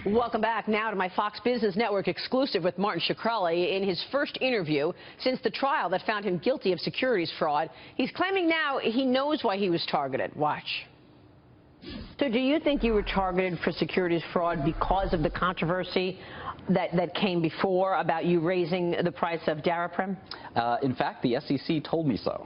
Welcome back now to my Fox Business Network exclusive with Martin Shkreli. In his first interview since the trial that found him guilty of securities fraud, he's claiming now he knows why he was targeted. Watch. So do you think you were targeted for securities fraud because of the controversy that came before about you raising the price of Daraprim? In fact, the SEC told me so,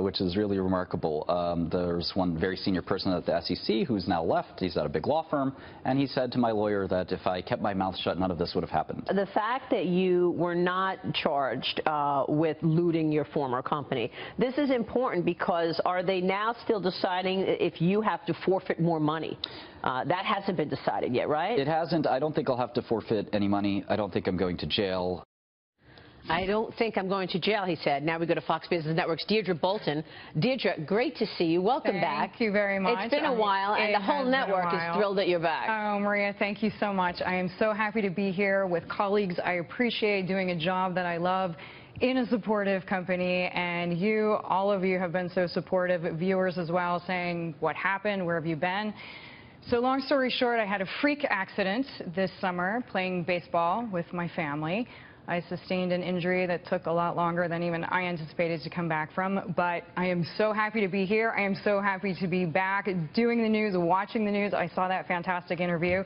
which is really remarkable. There's one very senior person at the SEC who's now left. He's at a big law firm, and he said to my lawyer that if I kept my mouth shut, none of this would have happened. The fact that you were not charged with looting your former company, this is important because are they now still deciding if you have to forfeit more money? That hasn't been decided yet, right? It hasn't. I don't think I'll have to forfeit any money. I don't think I'm going to jail. I don't think I'm going to jail, he said. Now we go to Fox Business Network's Deirdre Bolton. Deirdre, great to see you. Welcome back. Thank you very much. It's been a while, and the whole network is thrilled that you're back. Oh, Maria, thank you so much. I am so happy to be here with colleagues. I appreciate doing a job that I love in a supportive company, and you, all of you, have been so supportive. Viewers as well, saying, what happened? Where have you been? So long story short, I had a freak accident this summer playing baseball with my family. I sustained an injury that took a lot longer than even I anticipated to come back from, but I am so happy to be here. I am so happy to be back doing the news, watching the news. I saw that fantastic interview.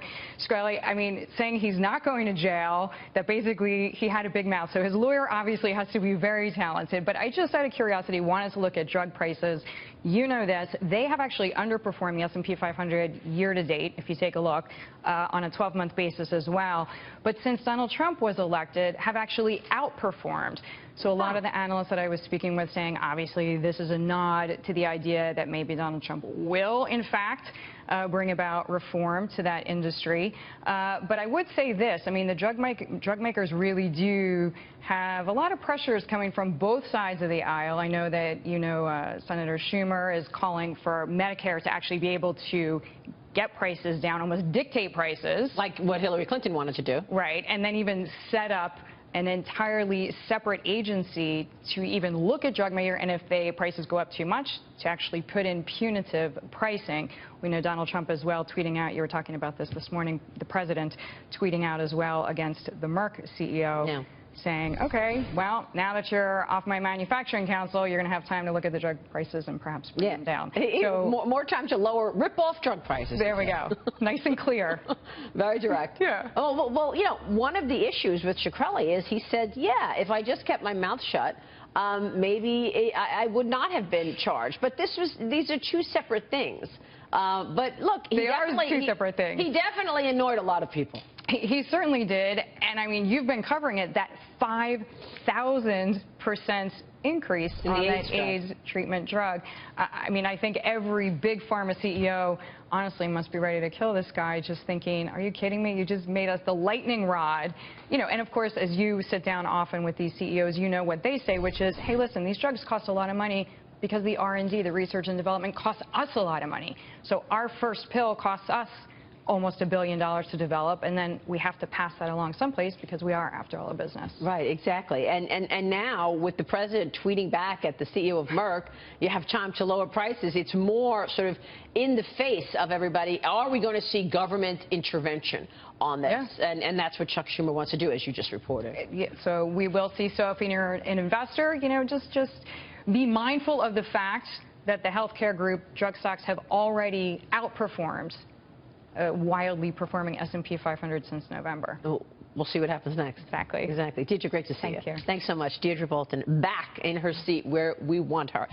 Shkreli, I mean, saying he's not going to jail, that basically he had a big mouth. So his lawyer obviously has to be very talented, but I just out of curiosity wanted to look at drug prices. You know this, they have actually underperformed the S&P 500 year to date, if you take a look, on a 12-month basis as well. But since Donald Trump was elected, have actually outperformed. So a lot of the analysts that I was speaking with saying, obviously, this is a nod to the idea that maybe Donald Trump will, in fact, bring about reform to that industry. But I would say this, I mean, the drug makers really do have a lot of pressures coming from both sides of the aisle. I know that, Senator Schumer is calling for Medicare to actually be able to get prices down, almost dictate prices. Like what Hillary Clinton wanted to do. Right, and then even set up an entirely separate agency to even look at drug maker, and if prices go up too much, to actually put in punitive pricing. We know Donald Trump as well tweeting out, you were talking about this morning, the president tweeting out as well against the Merck CEO. Saying, okay, well, now that you're off my manufacturing council, you're going to have time to look at the drug prices and perhaps bring them down. So, more time to rip off drug prices. There we go. Nice and clear. Very direct. Yeah. Oh, well, one of the issues with Shkreli is he said, yeah, if I just kept my mouth shut, maybe I would not have been charged. But these are two separate things. But look, they are two separate things. He definitely annoyed a lot of people. He certainly did, and I mean, you've been covering it, that 5,000% increase on that AIDS treatment drug. I mean, I think every big pharma CEO honestly must be ready to kill this guy, just thinking, are you kidding me? You just made us the lightning rod. And of course, as you sit down often with these CEOs, you know what they say, which is, hey, listen, these drugs cost a lot of money because the R&D, the research and development, costs us a lot of money. So our first pill costs us almost $1 billion to develop, and then we have to pass that along someplace because we are, after all, a business. Right, exactly. And now, with the president tweeting back at the CEO of Merck, you have time to lower prices. It's more sort of in the face of everybody. Are we going to see government intervention on this? Yeah. And that's what Chuck Schumer wants to do, as you just reported. Yeah, so we will see. So if you're an investor, just be mindful of the fact that the healthcare group drug stocks have already outperformed wildly performing S&P 500 since November. Oh, we'll see what happens next. Exactly. Exactly. Deirdre, great to see you. Thank you. Thanks so much. Deirdre Bolton back in her seat where we want her.